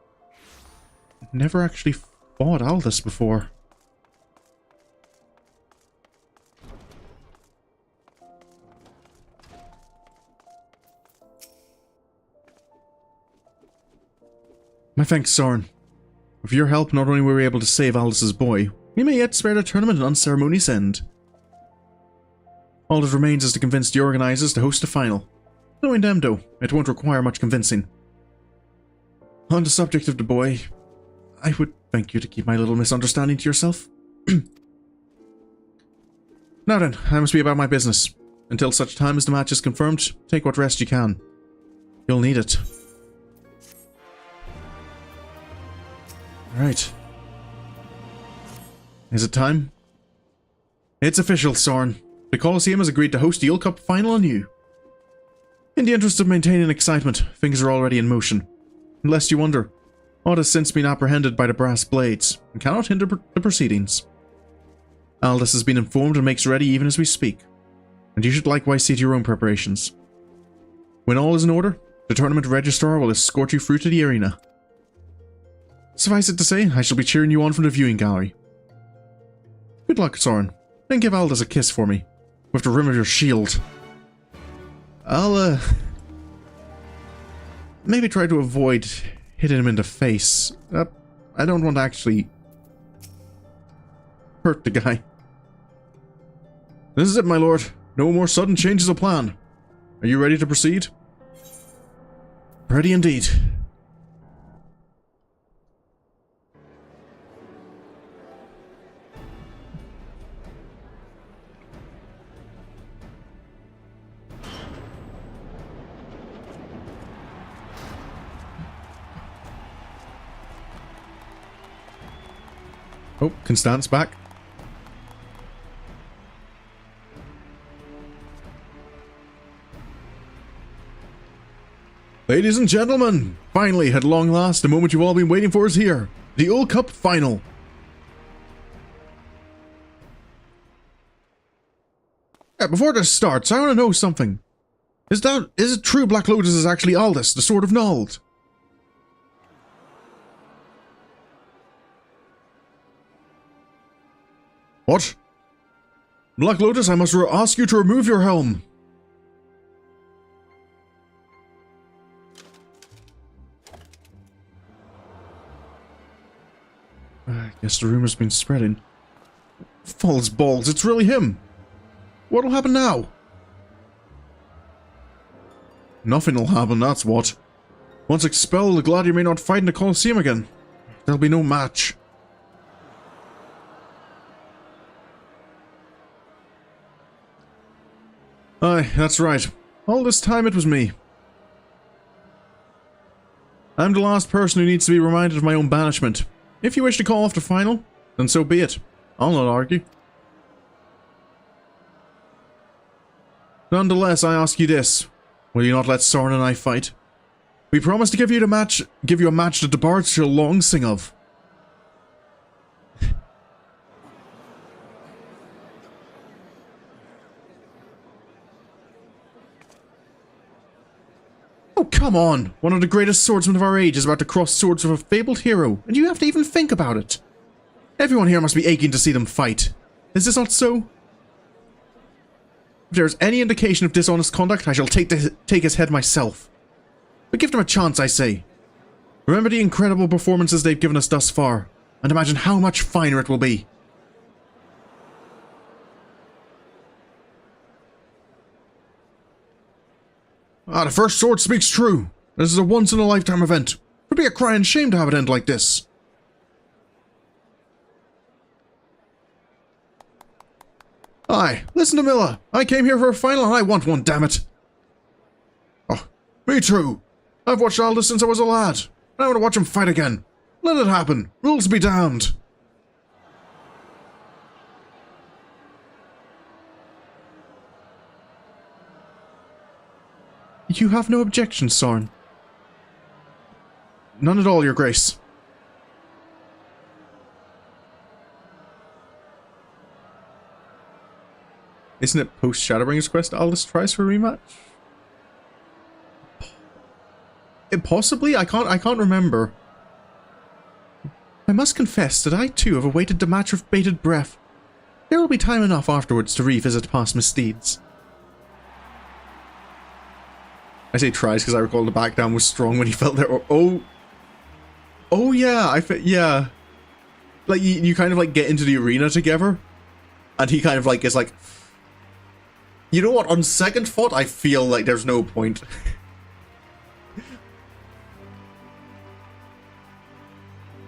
never actually fought Aldous before. My thanks, Sorin. With your help, not only were we able to save Aldous' boy, we may yet spare the tournament an unceremonious end. All that remains is to convince the organizers to host a final. Knowing them, though, it won't require much convincing. On the subject of the boy, I would thank you to keep my little misunderstanding to yourself. Now then, I must be about my business. Until such time as the match is confirmed, take what rest you can. You'll need it. Right. Is it time? It's official, Sorin. The Colosseum has agreed to host the World Cup final anew. In the interest of maintaining excitement, things are already in motion. Lest you wonder, Odd has since been apprehended by the Brass Blades and cannot hinder the proceedings. Aldous has been informed and makes ready even as we speak, and you should likewise see to your own preparations. When all is in order, the tournament registrar will escort you through to the arena. Suffice it to say, I shall be cheering you on from the viewing gallery. Good luck, Sorin, and give Aldous a kiss for me, with the rim of your shield. I'll, maybe try to avoid hitting him in the face. I don't want to actually hurt the guy. This is it, my lord. No more sudden changes of plan. Are you ready to proceed? Ready indeed. Oh, Constance back. Ladies and gentlemen, finally, at long last, the moment you've all been waiting for is here. The World Cup final. Before this starts, I want to know something. Is it true Black Lotus is actually Aldous, the Sword of Nald? What? Black Lotus, I must ask you to remove your helm. I guess the rumor's been spreading. False balls, it's really him. What'll happen now? Nothing'll happen, that's what. Once expelled, the gladiator may not fight in the Colosseum again. There'll be no match. Aye, that's right. All this time it was me. I'm the last person who needs to be reminded of my own banishment. If you wish to call off the final, then so be it. I'll not argue. Nonetheless, I ask you this. Will you not let Sorin and I fight? We promise to give you a match that the bards shall long sing of. Oh, come on! One of the greatest swordsmen of our age is about to cross swords with a fabled hero, and you have to even think about it. Everyone here must be aching to see them fight. Is this not so? If there is any indication of dishonest conduct, I shall take his head myself. But give them a chance, I say. Remember the incredible performances they've given us thus far, and imagine how much finer it will be. Ah, the first sword speaks true. This is a once-in-a-lifetime event. It would be a crying shame to have it end like this. Aye, listen to Miller. I came here for a final and I want one, damn it. Oh, me too. I've watched Aldous since I was a lad. I want to watch him fight again. Let it happen. Rules be damned. You have no objection, Sorin? None at all, Your Grace. Isn't it post-Shadowbringers quest Aldous tries for a rematch? Possibly? I can't remember. I must confess that I too have awaited the match with bated breath. There will be time enough afterwards to revisit past misdeeds. I say tries because I recall the backdown was strong when he felt there. Oh yeah, yeah. Like you kind of like get into the arena together, and he kind of like is like, you know what? On second thought, I feel like there's no point.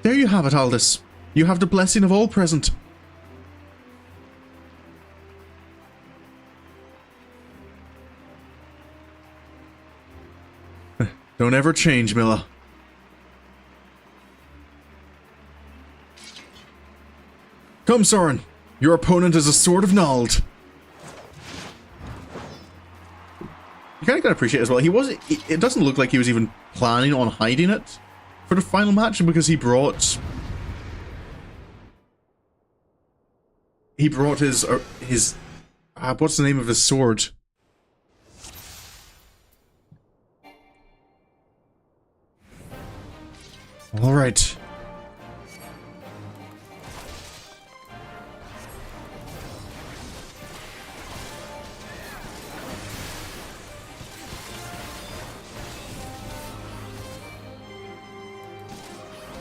There you have it, Aldous. You have the blessing of all present. Don't ever change, Milla. Come, Sorin. Your opponent is a Sword of Nald. You kind of gotta appreciate as well, it doesn't look like he was even planning on hiding it for the final match, because he brought his what's the name of his sword? All right.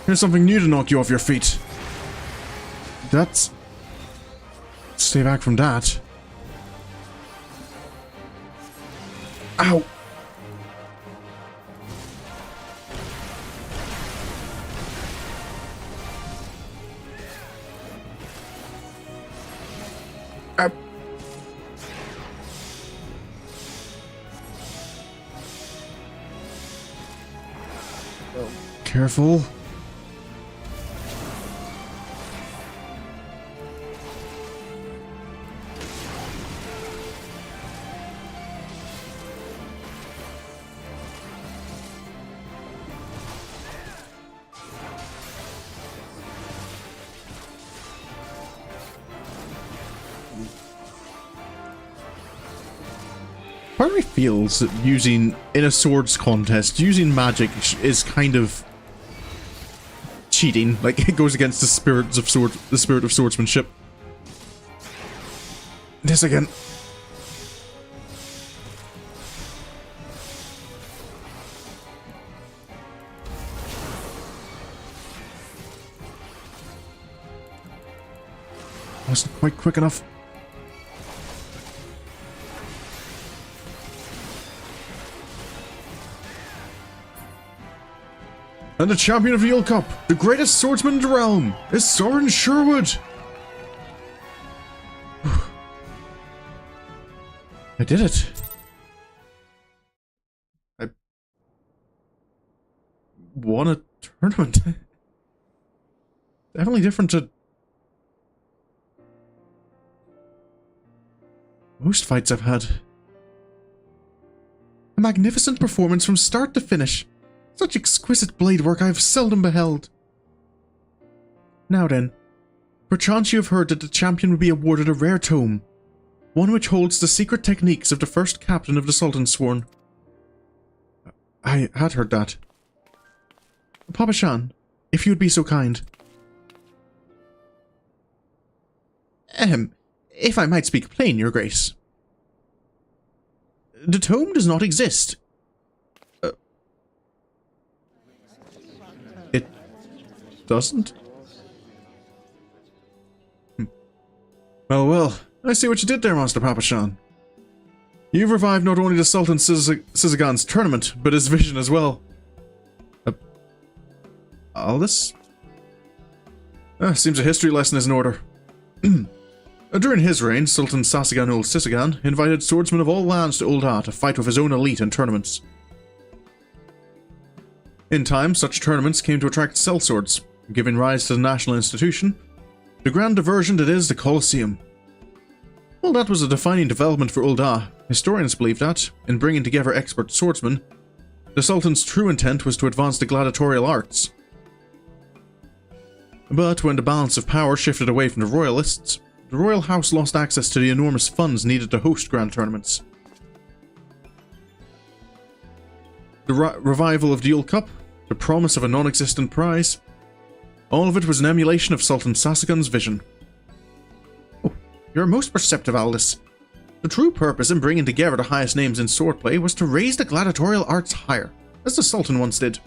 Here's something new to knock you off your feet. That's... Stay back from that. Ow! Ow. Careful. Part of me feels that in a swords contest, using magic is kind of cheating. Like, it goes against the spirit of swordsmanship. This again. Wasn't quite quick enough. And the champion of the Yule Cup, the greatest swordsman in the realm, is Sorin Sherwood. I did it. I won a tournament. Definitely different to most fights I've had. A magnificent performance from start to finish. Such exquisite blade work I have seldom beheld. Now then, perchance you have heard that the champion will be awarded a rare tome, one which holds the secret techniques of the first captain of the Sultan Sworn. I had heard that. Papa Shan, if you would be so kind. If I might speak plain, Your Grace. The tome does not exist. It doesn't? Oh well, I see what you did there, Master Papa Shan. You've revived not only the Sultan Sizagan's tournament, but his vision as well. Aldous? Seems a history lesson is in order. During his reign, Sultan Sasagan ul Sisagan invited swordsmen of all lands to Ul'dah to fight with his own elite in tournaments. In time, such tournaments came to attract sellswords, giving rise to the national institution, the grand diversion that is the Colosseum. While that was a defining development for Ul'dah, historians believe that, in bringing together expert swordsmen, the Sultan's true intent was to advance the gladiatorial arts. But when the balance of power shifted away from the royalists, the royal house lost access to the enormous funds needed to host grand tournaments. The revival of the Yule Cup, the promise of a non-existent prize, all of it was an emulation of Sultan Sasagan's vision. Oh, you're most perceptive, Aldous. The true purpose in bringing together the highest names in swordplay was to raise the gladiatorial arts higher, as the Sultan once did.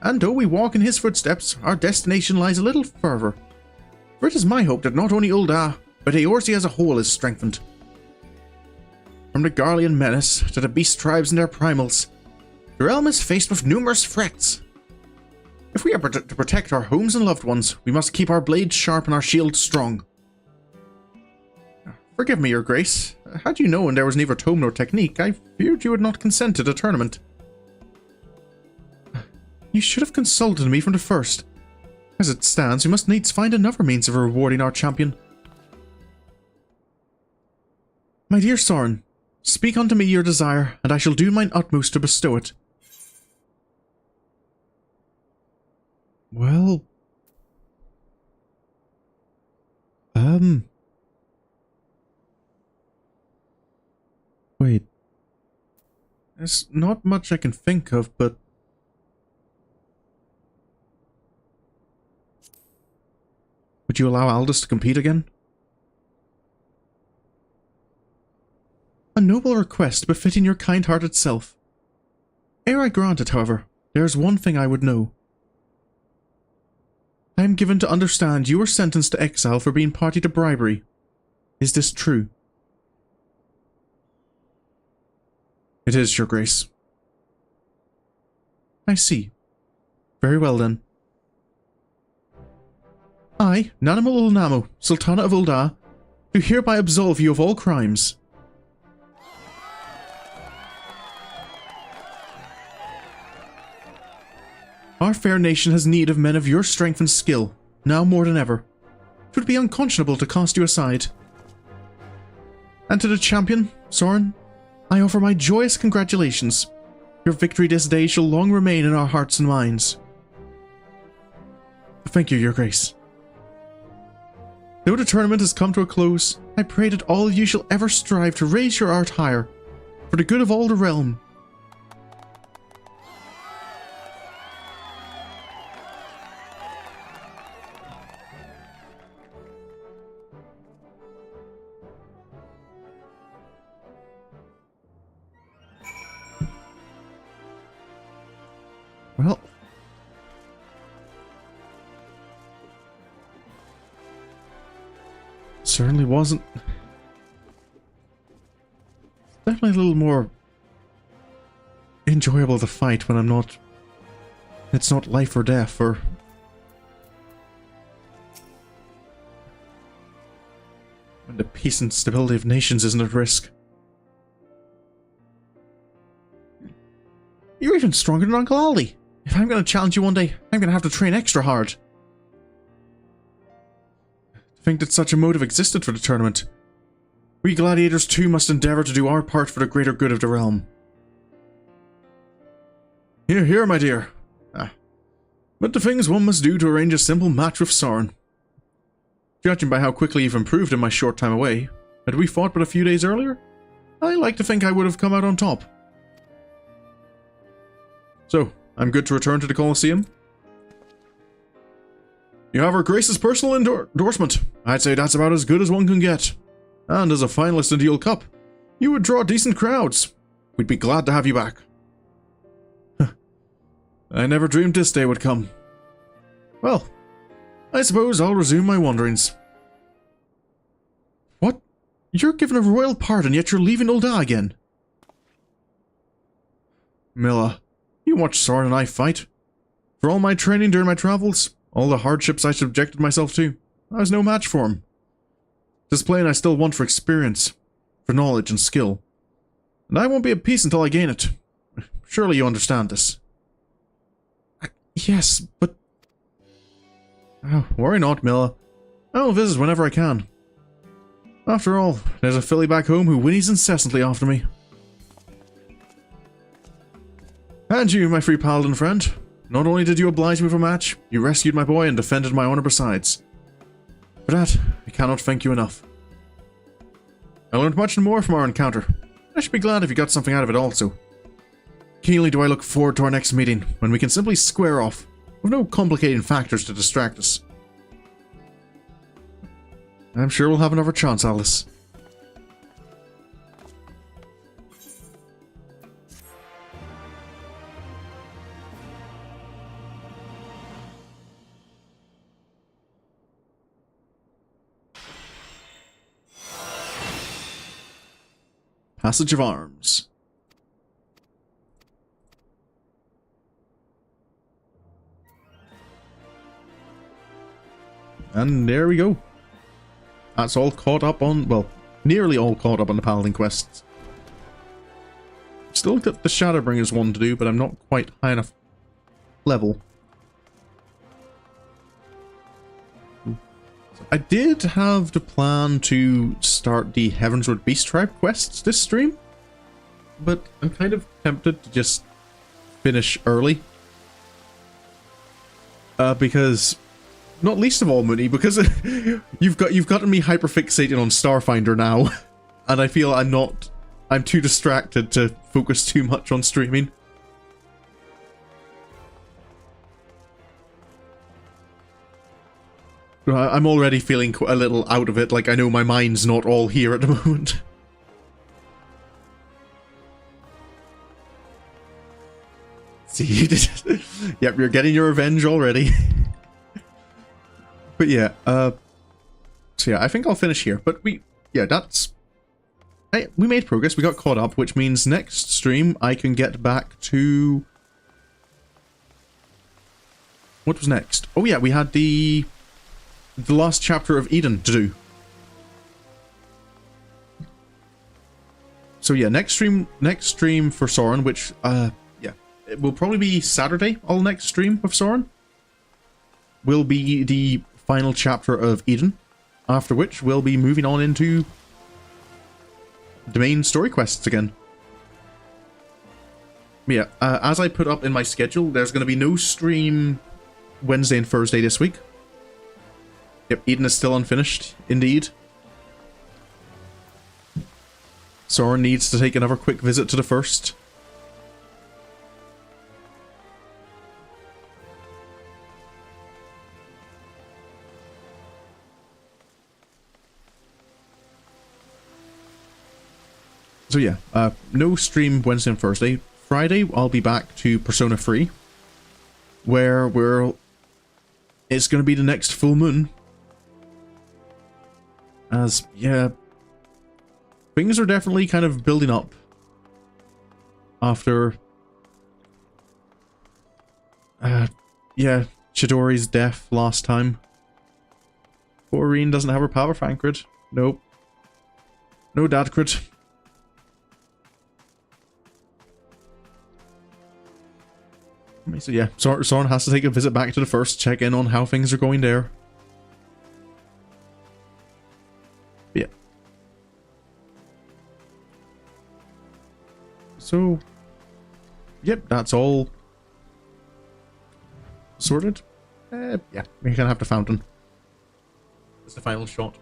And though we walk in his footsteps, our destination lies a little further. For it is my hope that not only Ul'dah, but Eorzea as a whole is strengthened. From the Garlean menace to the beast tribes and their primals, the realm is faced with numerous threats. If we are to protect our homes and loved ones, we must keep our blades sharp and our shields strong. Forgive me, Your Grace. Had you known there was neither tome nor technique, I feared you would not consent to the tournament. You should have consulted me from the first. As it stands, we must needs find another means of rewarding our champion. My dear Sorin, speak unto me your desire, and I shall do mine utmost to bestow it. Well... Wait. There's not much I can think of, but... Would you allow Aldous to compete again? A noble request befitting your kind-hearted self. Ere I grant it, however, there is one thing I would know. I am given to understand you were sentenced to exile for being party to bribery. Is this true? It is, your grace. I see. Very well then. I, Nanamal ul Namu, Sultana of Ul'dah, do hereby absolve you of all crimes. Our fair nation has need of men of your strength and skill, now more than ever. It would be unconscionable to cast you aside. And to the champion, Sorin, I offer my joyous congratulations. Your victory this day shall long remain in our hearts and minds. Thank you, your grace. Though the tournament has come to a close, I pray that all of you shall ever strive to raise your art higher, for the good of all the realm. Well, certainly wasn't. Definitely a little more enjoyable to fight when I'm not. It's not life or death, or when the peace and stability of nations isn't at risk. You're even stronger than Uncle Aldi. If I'm going to challenge you one day, I'm going to have to train extra hard. To think that such a motive existed for the tournament. We gladiators too must endeavour to do our part for the greater good of the realm. Here, here, my dear. But the things one must do to arrange a simple match with Sorin. Judging by how quickly you've improved in my short time away, had we fought but a few days earlier, I like to think I would have come out on top. So, I'm good to return to the Colosseum? You have Her Grace's personal endorsement. I'd say that's about as good as one can get. And as a finalist in the Yule Cup, you would draw decent crowds. We'd be glad to have you back. I never dreamed this day would come. Well, I suppose I'll resume my wanderings. What? You're given a royal pardon, yet you're leaving Ul'dah again? Milla. You watched Sorin and I fight. For all my training during my travels, all the hardships I subjected myself to, I was no match for him. This plane I still want for experience, for knowledge and skill. And I won't be at peace until I gain it. Surely you understand this. Yes, but... Oh, worry not, Milla. I'll visit whenever I can. After all, there's a filly back home who whinnies incessantly after me. And you, my free Paladin friend. Not only did you oblige me for a match, you rescued my boy and defended my honor besides. For that, I cannot thank you enough. I learned much and more from our encounter. I should be glad if you got something out of it also. Keenly do I look forward to our next meeting, when we can simply square off, with no complicating factors to distract us. I'm sure we'll have another chance, Alice. Passage of Arms. And there we go. That's all caught up on, well, nearly all caught up on the Paladin quests. Still got the Shadowbringers one to do, but I'm not quite high enough level. I did have the plan to start the Heavensward Beast Tribe quests this stream, but I'm kind of tempted to just finish early. Because, not least of all, Mooney, because you've gotten me hyperfixated on Starfinder now, and I feel I'm too distracted to focus too much on streaming. I'm already feeling a little out of it, like I know my mind's not all here at the moment. See, yep, you're getting your revenge already. But yeah, so yeah, I think I'll finish here. But we made progress, we got caught up, which means next stream I can get back to... What was next? Oh yeah, we had the last chapter of Eden to do. So yeah, next stream for Sorin, which, yeah, it will probably be Saturday, all next stream of Sorin, will be the final chapter of Eden, after which we'll be moving on into the main story quests again. Yeah, as I put up in my schedule, there's going to be no stream Wednesday and Thursday this week. Yep, Eden is still unfinished, indeed. Sorin needs to take another quick visit to the first. So yeah, no stream Wednesday and Thursday. Friday, I'll be back to Persona 3, where it's going to be the next full moon. As, yeah, things are definitely kind of building up after, yeah, Chidori's death last time. Sorin doesn't have her power Thancred. Nope. No Dadcred. So yeah, Sorin has to take a visit back to the first, check in on how things are going there. Yeah. So, yep, that's all sorted. Yeah, we can have the fountain. It's the final shot.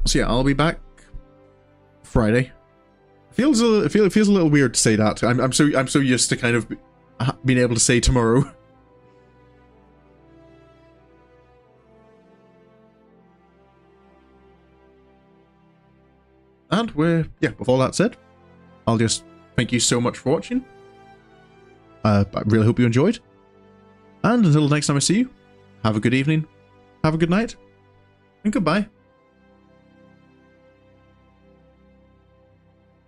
So yeah, I'll be back Friday. It feels a little weird to say that. I'm so used to kind of being able to say tomorrow. And with all that said, I'll just thank you so much for watching. I really hope you enjoyed. And until the next time I see you, have a good evening, have a good night, and goodbye.